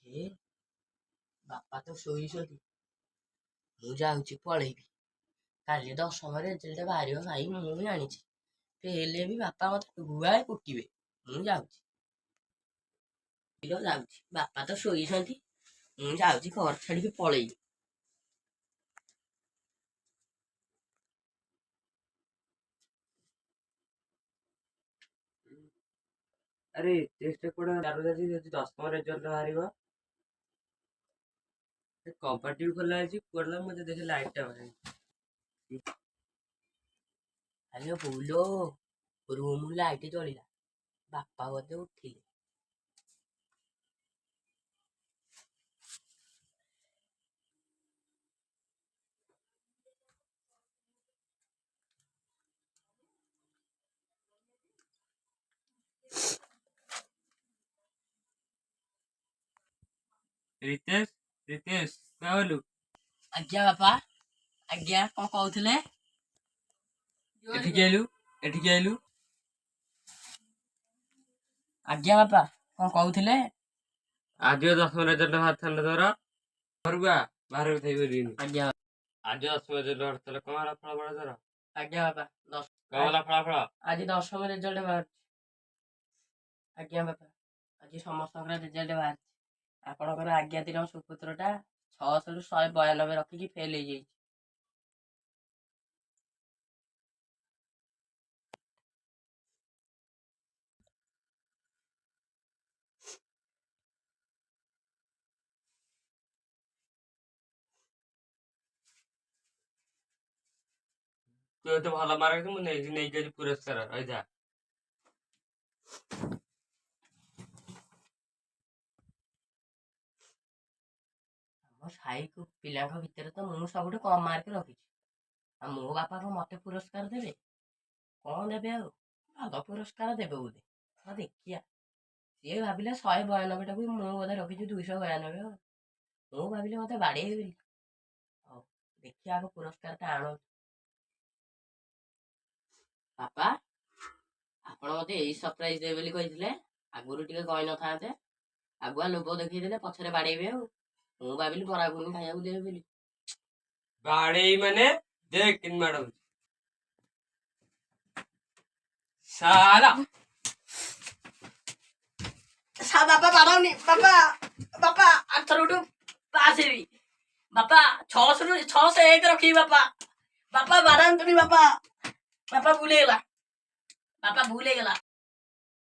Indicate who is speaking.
Speaker 1: ଏ ବାପା ତ ଶୋଇଛନ୍ତି। ମୁଁ ଯାଉଛି ପଳେଇବି। କାଲି ଦଶମ ରେଜଲ୍ଟ ବାହାରିବ ଭାଇ, ମୁଁ ଜାଣିଛି। ହେଲେ ବି ବାପା ମତେ ଗୁଆଏ କୁଟିବେ। ମୁଁ ଯାଉଛି ଯାଉଛି। ବାପା ତ ଶୋଇଛନ୍ତି। ମୁଁ ଯାଉଛି ଘର ଛାଡିକି ପଳେଇବି।
Speaker 2: ଆରେ ଟେଷ୍ଟ କୋଡା ଯଦି ଦଶମ ରେଜଲ୍ଟ ବାହାରିବ। କବାଟ ବି ଖୋଲା ହେଇଛି, କୁଆଡେ ମତେ ଦେଖି ଲାଇଟ୍ ଟା ବାହାରି।
Speaker 1: ଆରେ ବୋଉଲୋ, ରୁମ୍ ଲାଇଟ୍ ଜଳିଲା। ବାପା ବୋଧେ ଉଠିଲେ।
Speaker 2: ରିତେଶ, ରିତେଶ ବାବଲୁ।
Speaker 1: ଆଜ୍ଞା ବାପା। ଆଜ୍ଞା, କଣ କହୁଥିଲେ?
Speaker 2: ଏଠିକି ଆଇଲୁ, ଏଠିକି ଆଇଲୁ।
Speaker 1: ଆଜ୍ଞା ବାପା, କଣ କହୁଥିଲେ?
Speaker 2: ଆଜି ଦଶମ ରେଜଲ୍ଟ ବାହାରିଥାନ୍ତା ତୋର। ଘରକୁ ଆ, ବାହାରେ ଥାଇ ପାରିବିନି।
Speaker 1: ଆଜ୍ଞା
Speaker 2: ଆଜି ଦଶମ ରେଜଲ୍ଟ ବାହାରିଥିଲା, କଣ ହେଲା ଫଳାଫଳ ତୋର?
Speaker 1: ଆଜ୍ଞା ବାପା,
Speaker 2: କଣ ହେଲା ଫଳାଫଳ?
Speaker 1: ଆଜି ଦଶମ ରେଜଲ୍ଟ ବାହାରୁଛି। ଆଜ୍ଞା ବାପା, ଆଜି ସମସ୍ତଙ୍କର ରେଜଲ୍ଟ ବାହାରିଛି। ଆପଣଙ୍କର ଆଜ୍ଞା ଦିନ ସୁପୁତ୍ରଟା 600ରୁ 192 ରଖିକି ଫେଲ୍ ହେଇଯାଇଛି।
Speaker 2: ତୁ ଏତେ ଭଲ ମାର୍କ ରଖିଛୁ, ମୁଁ ନେଇକି ଆଜି ପୁରସ୍କାର ରହିଥା।
Speaker 1: ଆମ ସାହି ପିଲାଙ୍କ ଭିତରେ ତ ମୁଁ ସବୁଠୁ କମ୍ ମାର୍କ ରଖିଛି। ଆଉ ମୋ ବାପା କଣ ମତେ ପୁରସ୍କାର ଦେବେ? କଣ ଦେବେ ଆଉ? ଭଲ ପୁରସ୍କାର ଦେବେ ବୋଧେ। ହଁ ଦେଖିଆ। ସିଏ ଭାବିଲେ 192ଟାକୁ ମୁଁ ବୋଧେ ରଖିଛି 292 ଆଉ। ମୁଁ ଭାବିଲି ମତେ ବାଡ଼େଇବେ ବୋଲି। ହଉ ଦେଖିଆ ଆଗ ପୁରସ୍କାରଟା ଆଣନ୍ତୁ। ବାପା, ଆପଣ ମତେ ଏଇ ସରପ୍ରାଇଜ ଦେବେ ବୋଲି କହିଥିଲେ। ଆଗରୁ ଟିକେ କହିନଥାନ୍ତେ। ଆଗୁଆ ଲୋଭ ଦେଖେଇଦେଲେ ପଛରେ ବାଡ଼େଇବେ ଆଉ। ମୁଁ ଭାବିଲି ବରା ଘୁଗୁନି ଖାଇବାକୁ ଦେବେ ବୋଲି।
Speaker 2: ବାଡେଇ ମାନେ ଦେଖ କେମିତି ମାଡ ହଉଛି ସାଲା।
Speaker 1: ବାପା ବାଡ଼ାଉନି। ବାପା ବାପା ଆରଥରଠୁ ପାସ୍ ହେବି। ବାପା 600ରୁ 601 ରଖିବି। ବାପା ବାପା ବାଡ଼ାନ୍ତୁନି। ବାପା ବାପା ଭୁଲ ହେଇଗଲା। ବାପା ଭୁଲ ହେଇଗଲା।